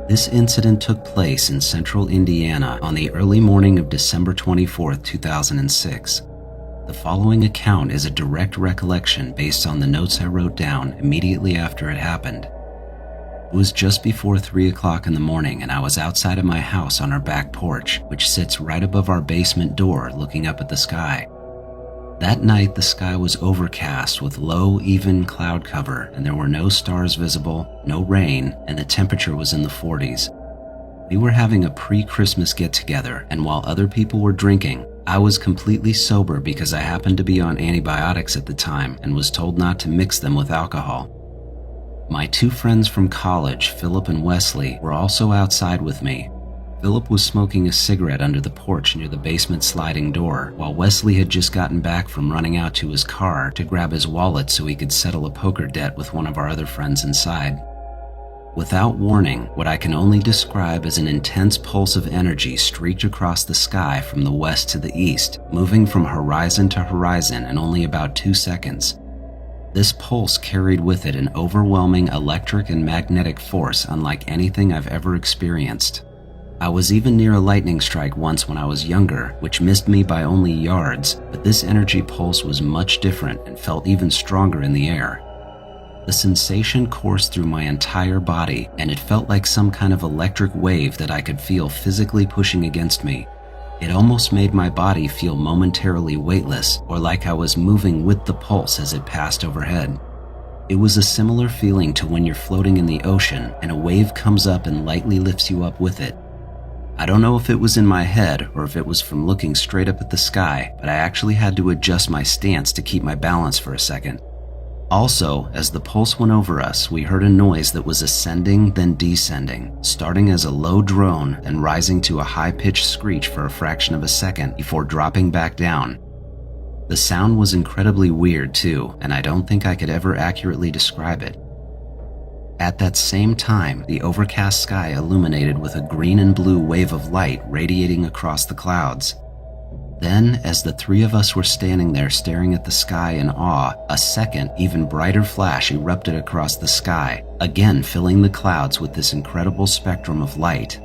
This incident took place in central Indiana on the early morning of December 24, 2006. The following account is a direct recollection based on the notes I wrote down immediately after it happened. It was just before 3 o'clock in the morning and I was outside of my house on our back porch, which sits right above our basement door looking up at the sky. That night, the sky was overcast with low, even cloud cover, and there were no stars visible, no rain, and the temperature was in the 40s. We were having a pre-Christmas get-together, and while other people were drinking, I was completely sober because I happened to be on antibiotics at the time and was told not to mix them with alcohol. My two friends from college, Philip and Wesley, were also outside with me. Philip was smoking a cigarette under the porch near the basement sliding door, while Wesley had just gotten back from running out to his car to grab his wallet so he could settle a poker debt with one of our other friends inside. Without warning, what I can only describe as an intense pulse of energy streaked across the sky from the west to the east, moving from horizon to horizon in only about 2 seconds. This pulse carried with it an overwhelming electric and magnetic force unlike anything I've ever experienced. I was even near a lightning strike once when I was younger, which missed me by only yards, but this energy pulse was much different and felt even stronger in the air. The sensation coursed through my entire body, and it felt like some kind of electric wave that I could feel physically pushing against me. It almost made my body feel momentarily weightless, or like I was moving with the pulse as it passed overhead. It was a similar feeling to when you're floating in the ocean and a wave comes up and lightly lifts you up with it. I don't know if it was in my head or if it was from looking straight up at the sky, but I actually had to adjust my stance to keep my balance for a second. Also, as the pulse went over us, we heard a noise that was ascending then descending, starting as a low drone and rising to a high-pitched screech for a fraction of a second before dropping back down. The sound was incredibly weird too, and I don't think I could ever accurately describe it. At that same time, the overcast sky illuminated with a green and blue wave of light radiating across the clouds. Then, as the three of us were standing there staring at the sky in awe, a second, even brighter flash erupted across the sky, again filling the clouds with this incredible spectrum of light.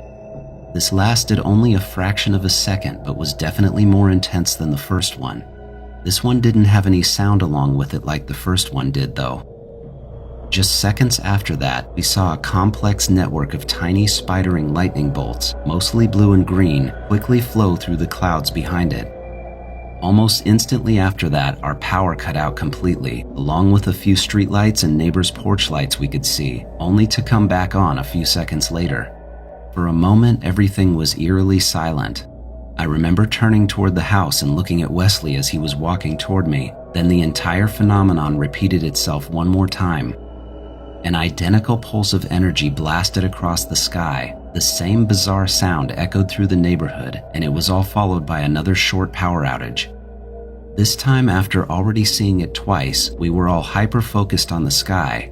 This lasted only a fraction of a second, but was definitely more intense than the first one. This one didn't have any sound along with it like the first one did, though. Just seconds after that, we saw a complex network of tiny spidering lightning bolts, mostly blue and green, quickly flow through the clouds behind it. Almost instantly after that, our power cut out completely, along with a few streetlights and neighbors' porch lights we could see, only to come back on a few seconds later. For a moment, everything was eerily silent. I remember turning toward the house and looking at Wesley as he was walking toward me. Then the entire phenomenon repeated itself one more time. An identical pulse of energy blasted across the sky. The same bizarre sound echoed through the neighborhood, and it was all followed by another short power outage. This time, after already seeing it twice, we were all hyper-focused on the sky.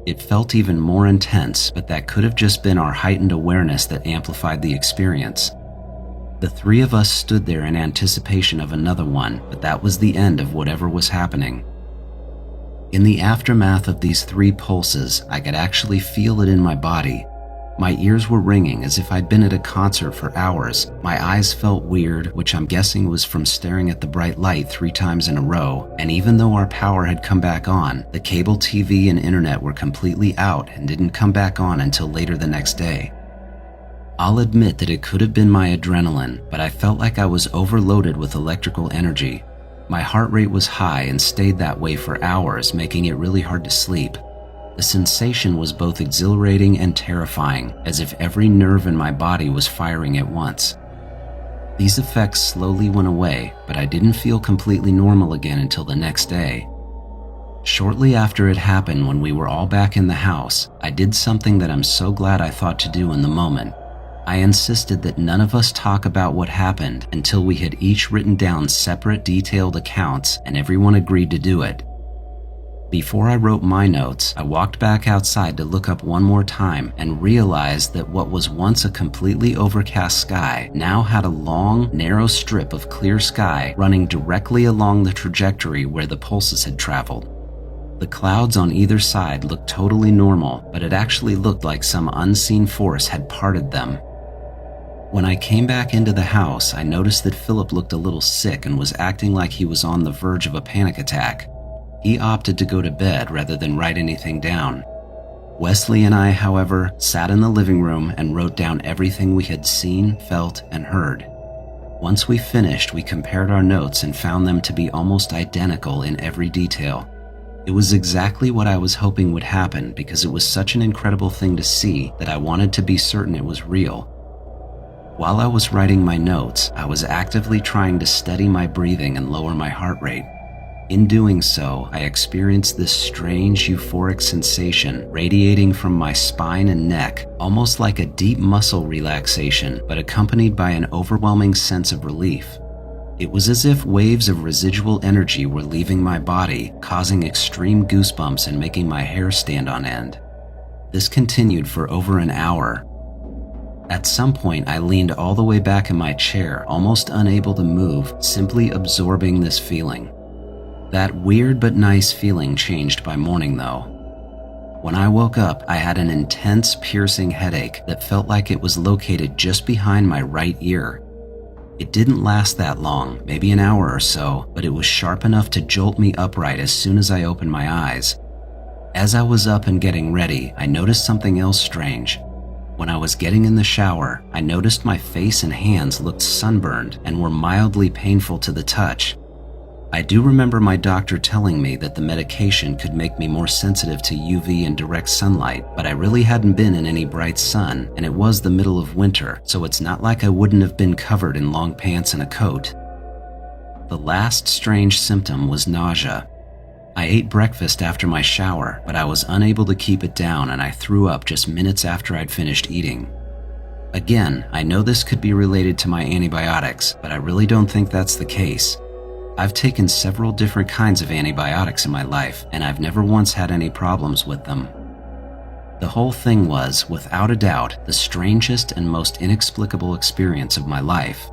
It felt even more intense, but that could have just been our heightened awareness that amplified the experience. The three of us stood there in anticipation of another one, but that was the end of whatever was happening. In the aftermath of these three pulses, I could actually feel it in my body. My ears were ringing as if I'd been at a concert for hours. My eyes felt weird, which I'm guessing was from staring at the bright light 3 times in a row, and even though our power had come back on, the cable TV and internet were completely out and didn't come back on until later the next day. I'll admit that it could have been my adrenaline, but I felt like I was overloaded with electrical energy. My heart rate was high and stayed that way for hours, making it really hard to sleep. The sensation was both exhilarating and terrifying, as if every nerve in my body was firing at once. These effects slowly went away, but I didn't feel completely normal again until the next day. Shortly after it happened, when we were all back in the house, I did something that I'm so glad I thought to do in the moment. I insisted that none of us talk about what happened until we had each written down separate detailed accounts, and everyone agreed to do it. Before I wrote my notes, I walked back outside to look up one more time and realized that what was once a completely overcast sky now had a long, narrow strip of clear sky running directly along the trajectory where the pulses had traveled. The clouds on either side looked totally normal, but it actually looked like some unseen force had parted them. When I came back into the house, I noticed that Philip looked a little sick and was acting like he was on the verge of a panic attack. He opted to go to bed rather than write anything down. Wesley and I, however, sat in the living room and wrote down everything we had seen, felt, and heard. Once we finished, we compared our notes and found them to be almost identical in every detail. It was exactly what I was hoping would happen because it was such an incredible thing to see that I wanted to be certain it was real. While I was writing my notes, I was actively trying to steady my breathing and lower my heart rate. In doing so, I experienced this strange euphoric sensation radiating from my spine and neck, almost like a deep muscle relaxation, but accompanied by an overwhelming sense of relief. It was as if waves of residual energy were leaving my body, causing extreme goosebumps and making my hair stand on end. This continued for over an hour. At some point, I leaned all the way back in my chair, almost unable to move, simply absorbing this feeling. That weird but nice feeling changed by morning though. When I woke up, I had an intense, piercing headache that felt like it was located just behind my right ear. It didn't last that long, maybe an hour or so, but it was sharp enough to jolt me upright as soon as I opened my eyes. As I was up and getting ready, I noticed something else strange. When I was getting in the shower, I noticed my face and hands looked sunburned and were mildly painful to the touch. I do remember my doctor telling me that the medication could make me more sensitive to UV and direct sunlight, but I really hadn't been in any bright sun, and it was the middle of winter, so it's not like I wouldn't have been covered in long pants and a coat. The last strange symptom was nausea. I ate breakfast after my shower, but I was unable to keep it down and I threw up just minutes after I'd finished eating. Again, I know this could be related to my antibiotics, but I really don't think that's the case. I've taken several different kinds of antibiotics in my life, and I've never once had any problems with them. The whole thing was, without a doubt, the strangest and most inexplicable experience of my life.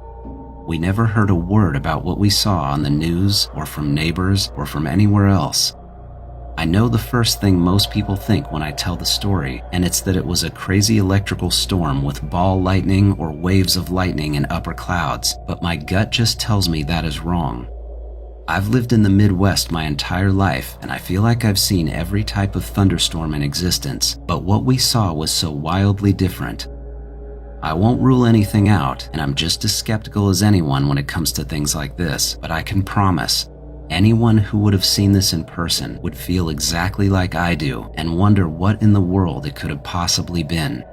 We never heard a word about what we saw on the news, or from neighbors, or from anywhere else. I know the first thing most people think when I tell the story, and it's that it was a crazy electrical storm with ball lightning or waves of lightning in upper clouds, but my gut just tells me that is wrong. I've lived in the Midwest my entire life, and I feel like I've seen every type of thunderstorm in existence, but what we saw was so wildly different. I won't rule anything out, and I'm just as skeptical as anyone when it comes to things like this, but I can promise, anyone who would have seen this in person would feel exactly like I do and wonder what in the world it could have possibly been.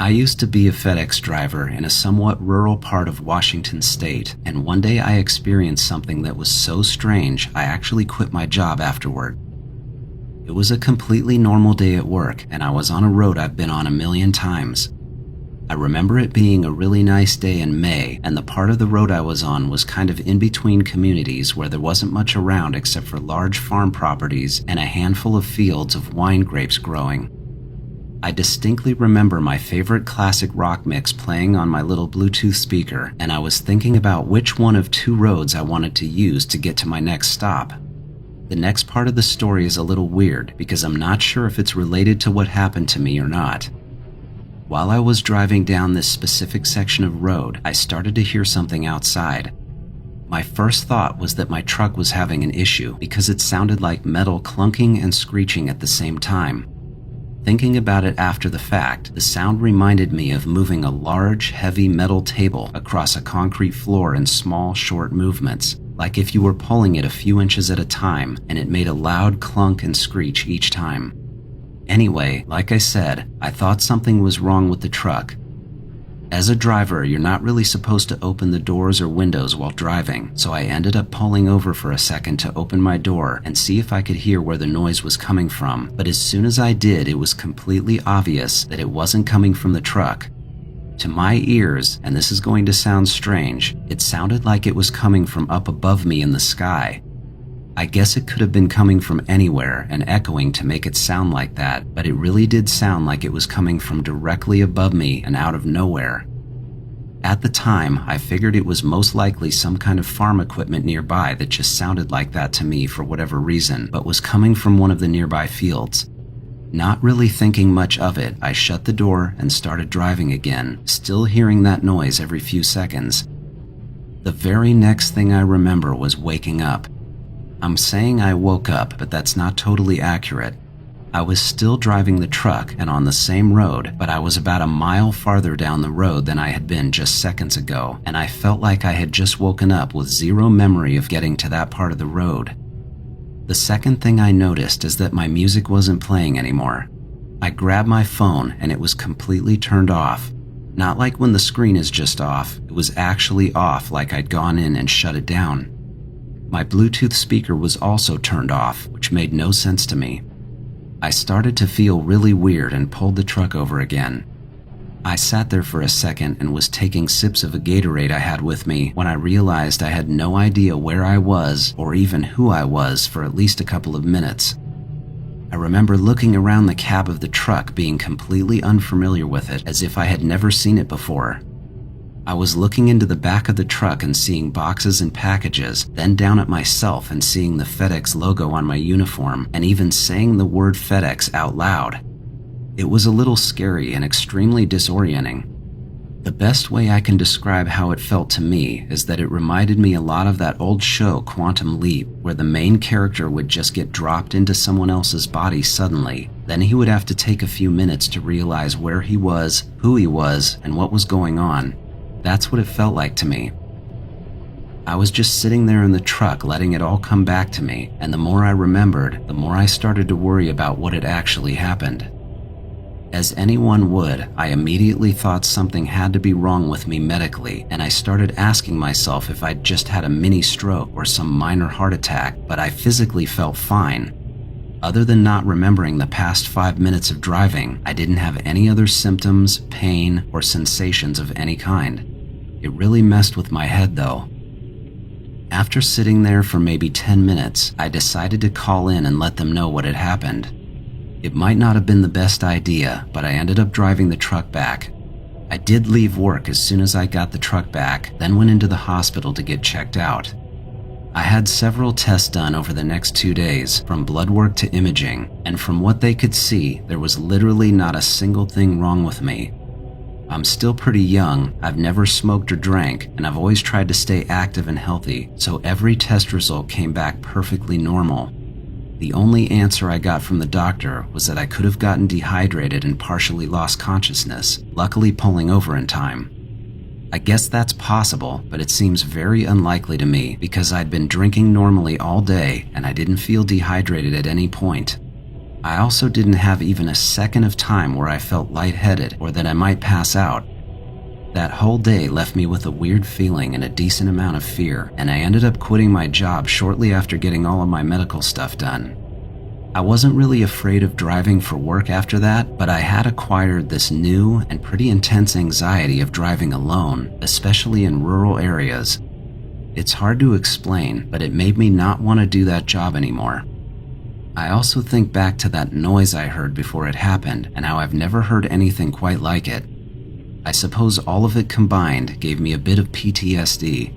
I used to be a FedEx driver in a somewhat rural part of Washington state, and one day I experienced something that was so strange I actually quit my job afterward. It was a completely normal day at work, and I was on a road I've been on a million times. I remember it being a really nice day in May, and the part of the road I was on was kind of in between communities where there wasn't much around except for large farm properties and a handful of fields of wine grapes growing. I distinctly remember my favorite classic rock mix playing on my little Bluetooth speaker, and I was thinking about which one of two roads I wanted to use to get to my next stop. The next part of the story is a little weird because I'm not sure if it's related to what happened to me or not. While I was driving down this specific section of road, I started to hear something outside. My first thought was that my truck was having an issue because it sounded like metal clunking and screeching at the same time. Thinking about it after the fact, the sound reminded me of moving a large, heavy metal table across a concrete floor in small, short movements, like if you were pulling it a few inches at a time, and it made a loud clunk and screech each time. Anyway, like I said, I thought something was wrong with the truck. As a driver, you're not really supposed to open the doors or windows while driving, so I ended up pulling over for a second to open my door and see if I could hear where the noise was coming from, but as soon as I did, it was completely obvious that it wasn't coming from the truck. To my ears, and this is going to sound strange, it sounded like it was coming from up above me in the sky. I guess it could have been coming from anywhere and echoing to make it sound like that, but it really did sound like it was coming from directly above me and out of nowhere. At the time, I figured it was most likely some kind of farm equipment nearby that just sounded like that to me for whatever reason, but was coming from one of the nearby fields. Not really thinking much of it, I shut the door and started driving again, still hearing that noise every few seconds. The very next thing I remember was waking up. I'm saying I woke up, but that's not totally accurate. I was still driving the truck and on the same road, but I was about a mile farther down the road than I had been just seconds ago, and I felt like I had just woken up with zero memory of getting to that part of the road. The second thing I noticed is that my music wasn't playing anymore. I grabbed my phone and it was completely turned off. Not like when the screen is just off, it was actually off, like I'd gone in and shut it down. My Bluetooth speaker was also turned off, which made no sense to me. I started to feel really weird and pulled the truck over again. I sat there for a second and was taking sips of a Gatorade I had with me when I realized I had no idea where I was or even who I was for at least a couple of minutes. I remember looking around the cab of the truck being completely unfamiliar with it, as if I had never seen it before. I was looking into the back of the truck and seeing boxes and packages, then down at myself and seeing the FedEx logo on my uniform, and even saying the word FedEx out loud. It was a little scary and extremely disorienting. The best way I can describe how it felt to me is that it reminded me a lot of that old show Quantum Leap, where the main character would just get dropped into someone else's body suddenly. Then he would have to take a few minutes to realize where he was, who he was, and what was going on. That's what it felt like to me. I was just sitting there in the truck letting it all come back to me, and the more I remembered, the more I started to worry about what had actually happened. As anyone would, I immediately thought something had to be wrong with me medically, and I started asking myself if I'd just had a mini stroke or some minor heart attack, but I physically felt fine. Other than not remembering the past 5 minutes of driving, I didn't have any other symptoms, pain, or sensations of any kind. It really messed with my head though. After sitting there for maybe 10 minutes, I decided to call in and let them know what had happened. It might not have been the best idea, but I ended up driving the truck back. I did leave work as soon as I got the truck back, then went into the hospital to get checked out. I had several tests done over the next 2 days, from blood work to imaging, and from what they could see, there was literally not a single thing wrong with me. I'm still pretty young, I've never smoked or drank, and I've always tried to stay active and healthy, so every test result came back perfectly normal. The only answer I got from the doctor was that I could have gotten dehydrated and partially lost consciousness, luckily pulling over in time. I guess that's possible, but it seems very unlikely to me because I'd been drinking normally all day and I didn't feel dehydrated at any point. I also didn't have even a second of time where I felt lightheaded or that I might pass out. That whole day left me with a weird feeling and a decent amount of fear, and I ended up quitting my job shortly after getting all of my medical stuff done. I wasn't really afraid of driving for work after that, but I had acquired this new and pretty intense anxiety of driving alone, especially in rural areas. It's hard to explain, but it made me not want to do that job anymore. I also think back to that noise I heard before it happened and how I've never heard anything quite like it. I suppose all of it combined gave me a bit of PTSD.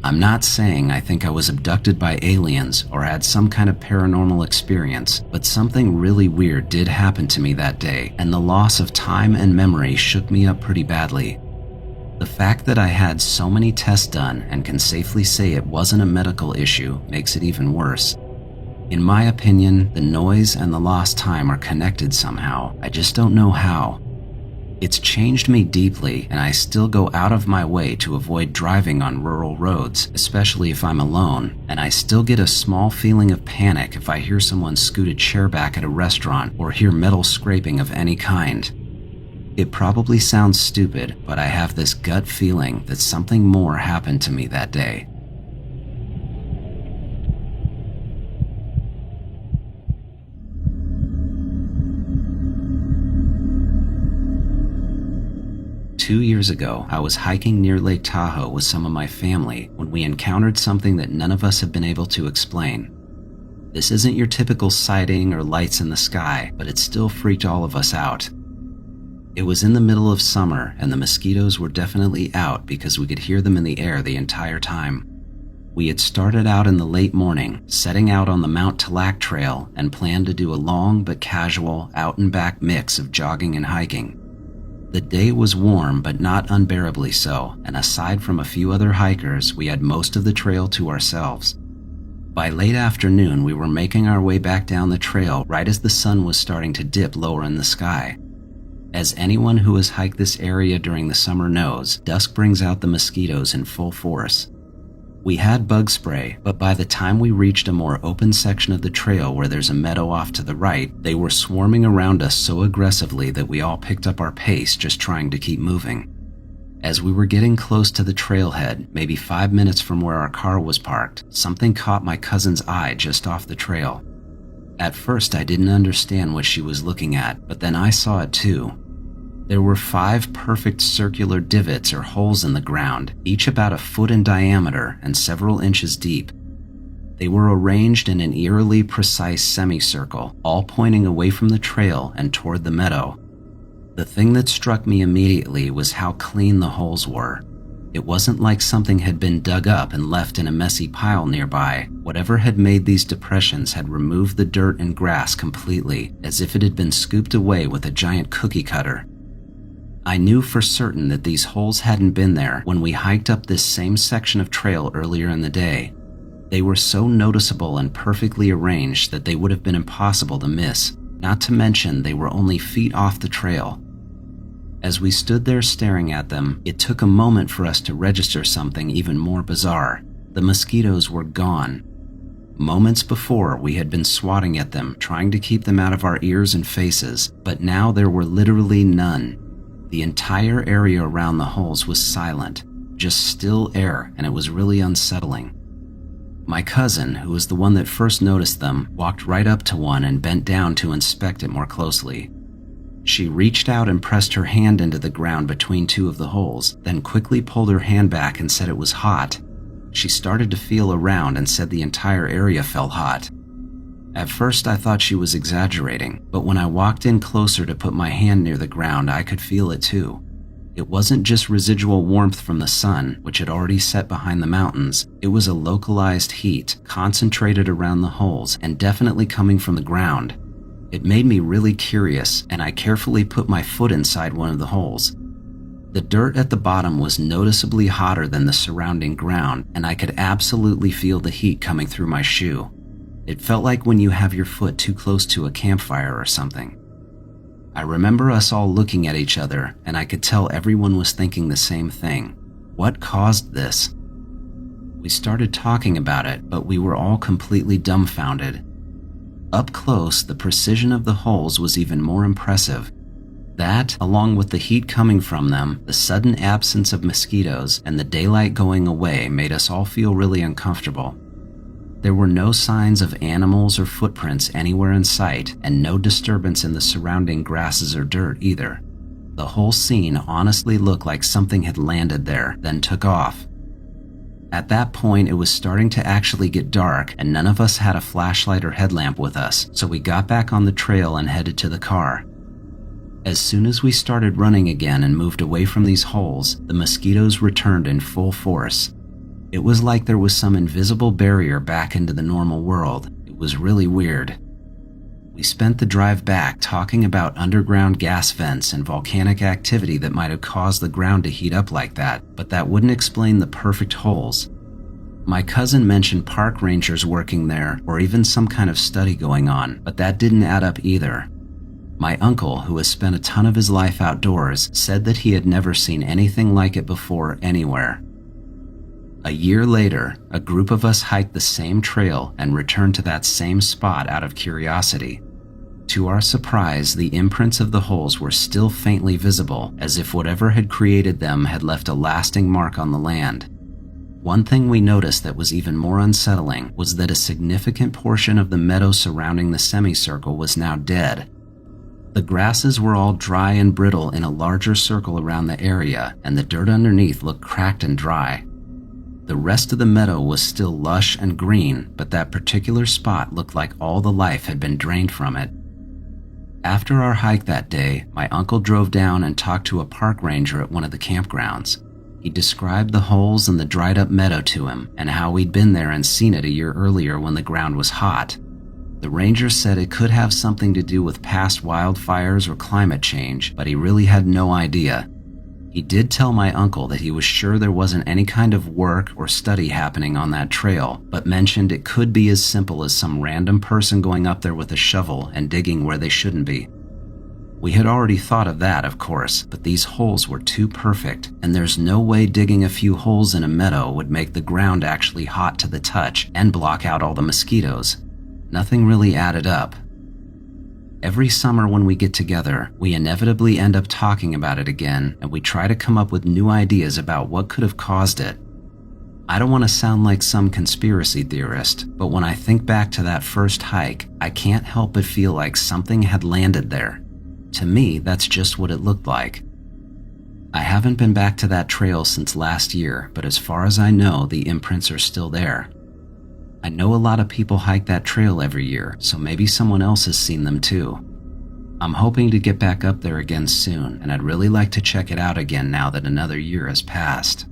I'm not saying I think I was abducted by aliens or had some kind of paranormal experience, but something really weird did happen to me that day, and the loss of time and memory shook me up pretty badly. The fact that I had so many tests done and can safely say it wasn't a medical issue makes it even worse. In my opinion, the noise and the lost time are connected somehow. I just don't know how. It's changed me deeply, and I still go out of my way to avoid driving on rural roads, especially if I'm alone, and I still get a small feeling of panic if I hear someone scoot a chair back at a restaurant or hear metal scraping of any kind. It probably sounds stupid, but I have this gut feeling that something more happened to me that day. 2 years ago, I was hiking near Lake Tahoe with some of my family when we encountered something that none of us have been able to explain. This isn't your typical sighting or lights in the sky, but it still freaked all of us out. It was in the middle of summer, and the mosquitoes were definitely out because we could hear them in the air the entire time. We had started out in the late morning, setting out on the Mount Tallac Trail, and planned to do a long but casual out-and-back mix of jogging and hiking. The day was warm but not unbearably so, and aside from a few other hikers, we had most of the trail to ourselves. By late afternoon, we were making our way back down the trail right as the sun was starting to dip lower in the sky. As anyone who has hiked this area during the summer knows, dusk brings out the mosquitoes in full force. We had bug spray, but by the time we reached a more open section of the trail where there's a meadow off to the right, they were swarming around us so aggressively that we all picked up our pace just trying to keep moving. As we were getting close to the trailhead, maybe 5 minutes from where our car was parked, something caught my cousin's eye just off the trail. At first, I didn't understand what she was looking at, but then I saw it too. There were 5 perfect circular divots or holes in the ground, each about a foot in diameter and several inches deep. They were arranged in an eerily precise semicircle, all pointing away from the trail and toward the meadow. The thing that struck me immediately was how clean the holes were. It wasn't like something had been dug up and left in a messy pile nearby. Whatever had made these depressions had removed the dirt and grass completely, as if it had been scooped away with a giant cookie cutter. I knew for certain that these holes hadn't been there when we hiked up this same section of trail earlier in the day. They were so noticeable and perfectly arranged that they would have been impossible to miss, not to mention they were only feet off the trail. As we stood there staring at them, it took a moment for us to register something even more bizarre. The mosquitoes were gone. Moments before, we had been swatting at them, trying to keep them out of our ears and faces, but now there were literally none. The entire area around the holes was silent, just still air, and it was really unsettling. My cousin, who was the one that first noticed them, walked right up to one and bent down to inspect it more closely. She reached out and pressed her hand into the ground between 2 of the holes, then quickly pulled her hand back and said it was hot. She started to feel around and said the entire area felt hot. At first I thought she was exaggerating, but when I walked in closer to put my hand near the ground, I could feel it too. It wasn't just residual warmth from the sun, which had already set behind the mountains. It was a localized heat, concentrated around the holes and definitely coming from the ground. It made me really curious, and I carefully put my foot inside one of the holes. The dirt at the bottom was noticeably hotter than the surrounding ground, and I could absolutely feel the heat coming through my shoe. It felt like when you have your foot too close to a campfire or something. I remember us all looking at each other, and I could tell everyone was thinking the same thing. What caused this? We started talking about it, but we were all completely dumbfounded. Up close, the precision of the holes was even more impressive. That, along with the heat coming from them, the sudden absence of mosquitoes, and the daylight going away made us all feel really uncomfortable. There were no signs of animals or footprints anywhere in sight, and no disturbance in the surrounding grasses or dirt either. The whole scene honestly looked like something had landed there, then took off. At that point, it was starting to actually get dark, and none of us had a flashlight or headlamp with us, so we got back on the trail and headed to the car. As soon as we started running again and moved away from these holes, the mosquitoes returned in full force. It was like there was some invisible barrier back into the normal world. It was really weird. We spent the drive back talking about underground gas vents and volcanic activity that might have caused the ground to heat up like that, but that wouldn't explain the perfect holes. My cousin mentioned park rangers working there or even some kind of study going on, but that didn't add up either. My uncle, who has spent a ton of his life outdoors, said that he had never seen anything like it before anywhere. A year later, a group of us hiked the same trail and returned to that same spot out of curiosity. To our surprise, the imprints of the holes were still faintly visible, as if whatever had created them had left a lasting mark on the land. One thing we noticed that was even more unsettling was that a significant portion of the meadow surrounding the semicircle was now dead. The grasses were all dry and brittle in a larger circle around the area, and the dirt underneath looked cracked and dry. The rest of the meadow was still lush and green, but that particular spot looked like all the life had been drained from it. After our hike that day, my uncle drove down and talked to a park ranger at one of the campgrounds. He described the holes in the dried up meadow to him and how we'd been there and seen it a year earlier when the ground was hot. The ranger said it could have something to do with past wildfires or climate change, but he really had no idea. He did tell my uncle that he was sure there wasn't any kind of work or study happening on that trail, but mentioned it could be as simple as some random person going up there with a shovel and digging where they shouldn't be. We had already thought of that, of course, but these holes were too perfect, and there's no way digging a few holes in a meadow would make the ground actually hot to the touch and block out all the mosquitoes. Nothing really added up. Every summer when we get together, we inevitably end up talking about it again, and we try to come up with new ideas about what could have caused it. I don't want to sound like some conspiracy theorist, but when I think back to that first hike, I can't help but feel like something had landed there. To me, that's just what it looked like. I haven't been back to that trail since last year, but as far as I know, the imprints are still there. I know a lot of people hike that trail every year, so maybe someone else has seen them too. I'm hoping to get back up there again soon, and I'd really like to check it out again now that another year has passed.